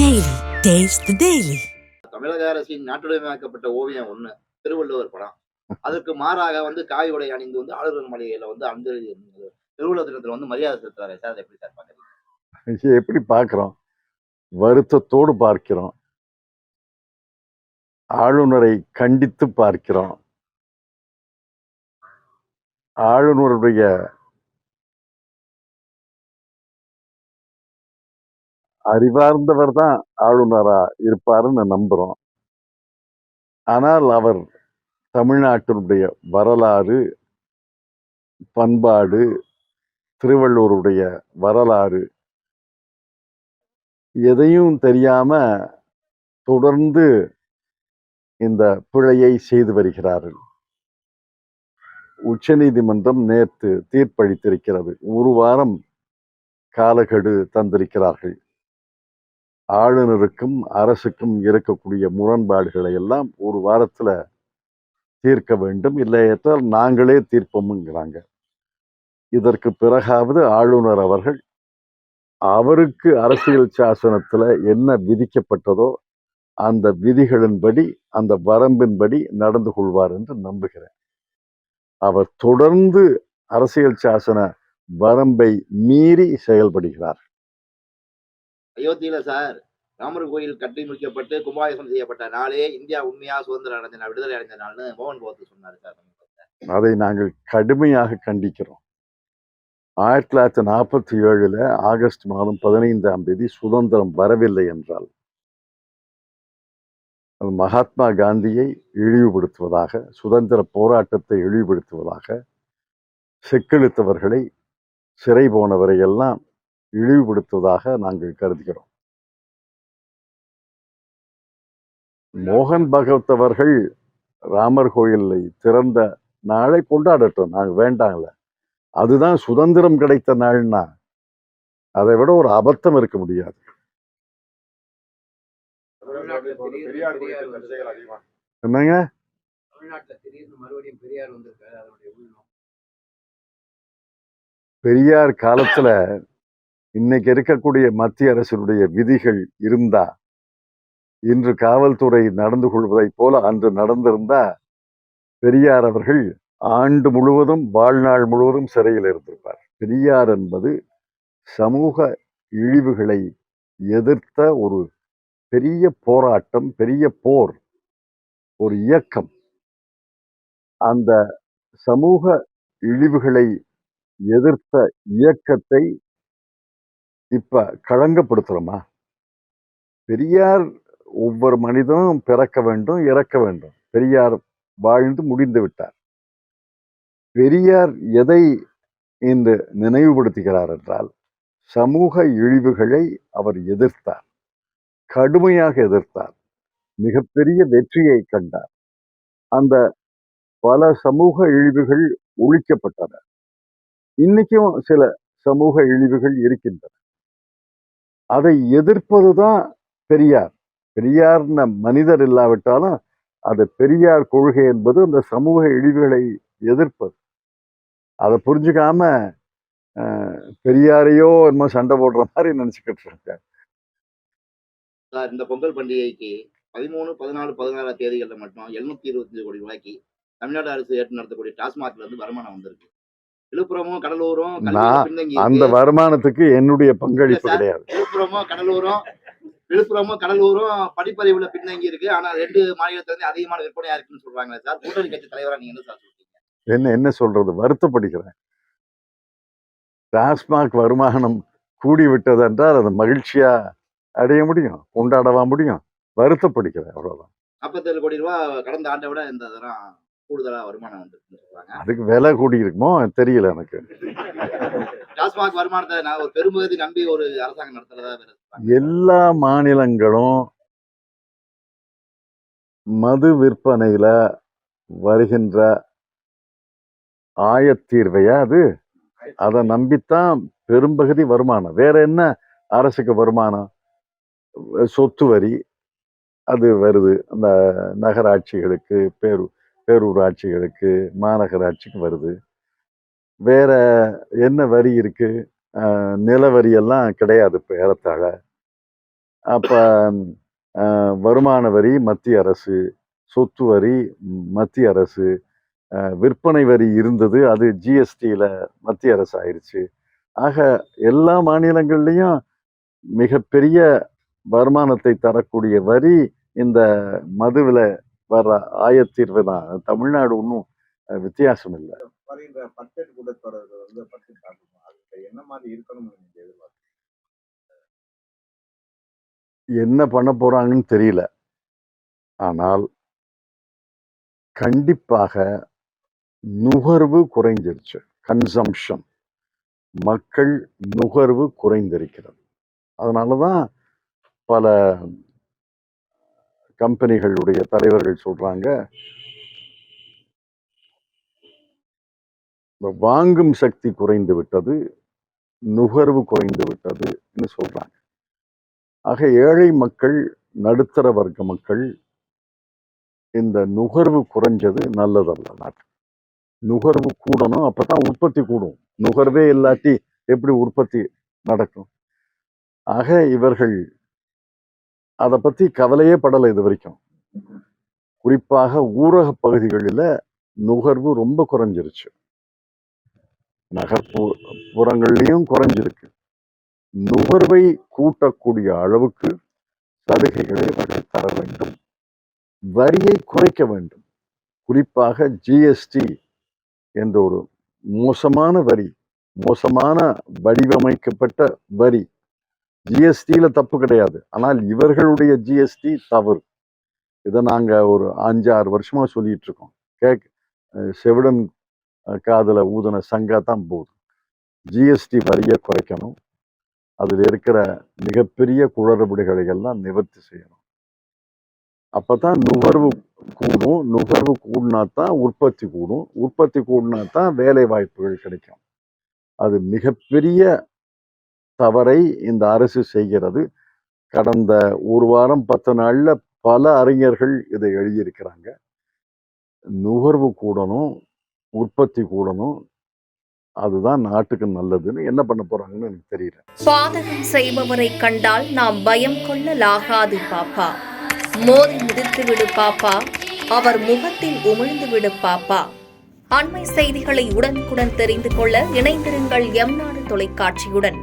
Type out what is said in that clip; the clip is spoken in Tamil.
Daily. Taste the Daily. தமிழக அரசின் நாட்டுடைமையாக்கப்பட்ட ஓவியம் ஒண்ணு திருவள்ளுவர் படம். அதற்கு மாறாக காவி உடை அணிந்து ஆளுநர் மாளிகையில அந்த திருவள்ளுவர் தினத்துல மரியாதை செலுத்துறாரு சார். அதை எப்படி சார் பாக்குறீங்க? எப்படி பார்க்கிறோம்? வருத்தத்தோடு பார்க்கிறோம். ஆளுநரை கண்டித்து பார்க்கிறோம். ஆளுநருடைய அறிவார்ந்தவர் தான் ஆளுநரா இருப்பாருன்னு நம்புறோம். ஆனால் அவர் தமிழ்நாட்டினுடைய வரலாறு, பண்பாடு, திருவள்ளுவருடைய வரலாறு எதையும் தெரியாம தொடர்ந்து இந்த பிழையை செய்து வருகிறார்கள். உச்சநீதிமன்றம் நேற்று தீர்ப்பளித்திருக்கிறது. ஒரு வாரம் காலக்கெடு தந்திருக்கிறார்கள். ஆளுநருக்கும் அரசுக்கும் இருக்கக்கூடிய முரண்பாடுகளை எல்லாம் ஒரு வாரத்துல தீர்க்க வேண்டும், இல்லை என்றால் நாங்களே தீர்ப்போம்ங்கிறாங்க. இதற்கு பிறகாவது ஆளுநர் அவர்கள் அவருக்கு அரசியல் சாசனத்துல என்ன விதிக்கப்பட்டதோ அந்த விதிகளின்படி, அந்த வரம்பின்படி நடந்து கொள்வார் என்று நம்புகிறேன். அவர் தொடர்ந்து அரசியல் சாசன வரம்பை மீறி செயல்படுகிறார். அயோத்தியில சார் ராமர் கோயில் கட்டி முடிக்கப்பட்டு கும்பாபிஷேகம் செய்யப்பட்ட நாளே இந்தியா உண்மையா சுதந்திரம் அடைஞ்ச நாள், விடுதலை அடைஞ்ச நாள்னு மோகன் பகவத் சொன்னாரு சார். அதை நாங்கள் கடுமையாக கண்டிக்கிறோம். 1947 ஆகஸ்ட் மாதம் 15ஆம் தேதி சுதந்திரம் வரவில்லை என்றால் மகாத்மா காந்தியை இழிவுபடுத்துவதாக, சுதந்திர போராட்டத்தை இழிவுபடுத்துவதாக, செக்கெழுத்தவர்களை, சிறை போனவரை எல்லாம் இழிவுபடுத்துவதாக நாங்கள் கருதுகிறோம். மோகன் பகவத் அவர்கள் ராமர் கோயிலை திறந்த நாளை கொண்டாடட்டும், நாங்கள் வேண்டாங்கள. அதுதான் சுதந்திரம் கிடைத்த நாள்னா அதை விட ஒரு அபத்தம் இருக்க முடியாது. என்னங்க பெரியார் காலத்துல இன்னைக்கு இருக்கக்கூடிய மத்திய அரசினுடைய விதிகள் இருந்தா, இன்று காவல்துறை நடந்து கொள்வதை போல அன்று நடந்திருந்தா பெரியார் அவர்கள் ஆண்டு முழுவதும், வாழ்நாள் முழுவதும் சிறையில் இருந்திருப்பார். பெரியார் என்பது சமூக இழிவுகளை எதிர்த்த ஒரு பெரிய போராட்டம், பெரிய போர், ஒரு இயக்கம். அந்த சமூக இழிவுகளை எதிர்த்த இயக்கத்தை இப்ப களங்கப்படுத்துறோமா? பெரியார் ஒவ்வொரு மனிதனும் பிறக்க வேண்டும், இறக்க வேண்டும். பெரியார் வாழ்ந்து முடிந்து விட்டார். பெரியார் எதை இன்று நினைவுபடுத்துகிறார் என்றால், சமூக இழிவுகளை அவர் எதிர்த்தார், கடுமையாக எதிர்த்தார், மிகப்பெரிய வெற்றியை கண்டார். அந்த பல சமூக இழிவுகள் ஒழிக்கப்பட்டன. இன்னைக்கும் சில சமூக இழிவுகள் இருக்கின்றன. அதை எதிர்ப்பதுதான் பெரியார். பெரியார் மனிதர் இல்லாவிட்டாலும் அது பெரியார் கொள்கை என்பது அந்த சமூக இழிவுகளை எதிர்ப்பது. அதை புரிஞ்சுக்காம பெரியாரையோ என்னமோ சண்டை போடுற மாதிரி நினைச்சுக்கிட்டு இருக்காங்க. இந்த பொங்கல் பண்டிகைக்கு 13, 14, 16 தேதிகளில் மட்டும் 725 கோடி ரூபாய்க்கு தமிழ்நாடு அரசு ஏற்று நடத்தக்கூடிய டாஸ்மாக்ல இருந்து வருமானம் வந்திருக்கு. விழுப்புரமும் கடலூரும் அந்த வருமானத்துக்கு என்னுடைய பங்களிப்பு கிடையாது. விழுப்புரமும் கடலூரும் படிப்பறிவுல பின்தங்கி இருக்கு. ஆனா 2 மாநிலத்துல இருந்து அதிகமான விற்பனையா இருக்குன்னு சொல்றாங்க சார். கூட்டணி கட்சி தலைவரா நீங்க என்ன சார் சொல்றீங்க? என்ன சொல்றது? வருத்தப்படுகிறேன். டாஸ்மாக் வருமானம் கூடி விட்டது என்றால் அது மகிழ்ச்சியா அடைய முடியும், கொண்டாடவா முடியும்? வருத்தப்படுகிறேன், அவ்வளவுதான். 47 கோடி ரூபாய் கடந்த ஆண்டை விட இந்த தரம் கூடுதலா வருமானம் வந்து சொல்றாங்க. அதுக்கு விலை கூடி இருக்குமோ தெரியல எனக்கு. டாஸ்மாக் வருமானத்தை நான் ஒரு பெரும்பகுதி நம்பி ஒரு அரசாங்கம் நடத்துறதா. எல்லா மாநிலங்களும் மது விற்பனையில வருகின்ற ஆயத்தீர்வையா அது, அதை நம்பித்தான் பெரும்பகுதி வருமானம். வேற என்ன அரசுக்கு வருமானம்? சொத்து வரி அது வருது, அந்த நகராட்சிகளுக்கு, பேரூராட்சிகளுக்கு, மாநகராட்சிக்கு வருது. வேற என்ன வரி இருக்கு? நில வரி எல்லாம் கிடையாது இப்ப ஏறத்தாழ. அப்ப வருமான வரி மத்திய அரசு, சொத்து வரி மத்திய அரசு, விற்பனை வரி இருந்தது, அது ஜிஎஸ்டியில மத்திய அரசு ஆயிடுச்சு. ஆக எல்லா மாநிலங்கள்லயும் மிகப்பெரிய வருமானத்தை தரக்கூடிய வரி இந்த மதுவில வர்ற ஆயத்தீர்வு தான். தமிழ்நாடு ஒன்றும் வித்தியாசம் இல்லை. வருகின்ற பட்ஜெட் கூட்டத்தொடர் வந்து பற்றி பார்க்கணும். அதுக்கு என்ன மாதிரி இருக்கணும்னு நீங்க எதிர்பார்க்கறீங்க? என்ன பண்ண போறாங்கன்னு தெரியல. ஆனால் கண்டிப்பாக நுகர்வு குறைஞ்சிருச்சு. கன்சம்ஷன், மக்கள் நுகர்வு குறைந்திருக்கிறது. அதனாலதான் பல கம்பெனிகளுடைய தலைவர்கள் சொல்றாங்க, வாங்கும் சக்தி குறைந்து விட்டது, நுகர்வு குறைந்து விட்டதுன்னு சொல்றாங்க. ஆக ஏழை மக்கள், நடுத்தர வர்க்க மக்கள் இந்த நுகர்வு குறைஞ்சது நல்லதல்ல. நாட்டு நுகர்வு கூடணும், அப்பதான் உற்பத்தி கூடும். நுகர்வே இல்லாட்டி எப்படி உற்பத்தி நடக்கும்? ஆக இவர்கள் அதை பத்தி கவலையே படலை இது வரைக்கும். குறிப்பாக ஊரக பகுதிகளில் நுகர்வு ரொம்ப குறைஞ்சிருச்சு, நகர்ப்புறங்கள்லயும் குறைஞ்சிருக்கு. நுகர்வை கூட்டக்கூடிய அளவுக்கு சலுகைகளை அவர்கள் தர வேண்டும், வரியை குறைக்க வேண்டும். குறிப்பாக ஜிஎஸ்டி என்ற ஒரு மோசமான வரி, மோசமான வடிவமைக்கப்பட்ட வரி. ஜிஎஸ்டியில தப்பு கிடையாது, ஆனால் இவர்களுடைய ஜிஎஸ்டி தவறு. இதை நாங்க ஒரு 5-6 வருஷமா சொல்லிட்டு இருக்கோம். செவிடன் காதுல ஊதுன சங்கா தான் போகுது. ஜிஎஸ்டி வரியை குறைக்கணும், அதில் இருக்கிற மிகப்பெரிய குளறுபடிகளை எல்லாம் நிவர்த்தி செய்யணும். அப்பதான் நுகர்வு கூடும், நுகர்வு கூடினாத்தான் உற்பத்தி கூடும், உற்பத்தி கூடினாத்தான் வேலை வாய்ப்புகள் கிடைக்கும். அது மிகப்பெரிய தவறை இந்த அரசு செய்கிறது. கடந்த ஒரு வாரம் 10 நாள்ல பல அறிஞர்கள் இதை எழுதியிருக்கிறாங்க. நுகர்வு கூடணும், உற்பத்தி கூடணும், அதுதான் நாட்டுக்கு நல்லதுன்னு. என்ன பண்ண போறாங்கன்னு எனக்கு தெரியல. பாதகம் செய்பவரை கண்டால் நாம் பயம் கொள்ளலாகாது பாப்பா, மோதி மிதித்து விடு பாப்பா, அவர் முகத்தில் உமிழ்ந்து விடு பாப்பா. அண்மை செய்திகளை உடனுக்குடன் தெரிந்து கொள்ள இணைந்திருங்கள் எம் நாடு தொலைக்காட்சியுடன்.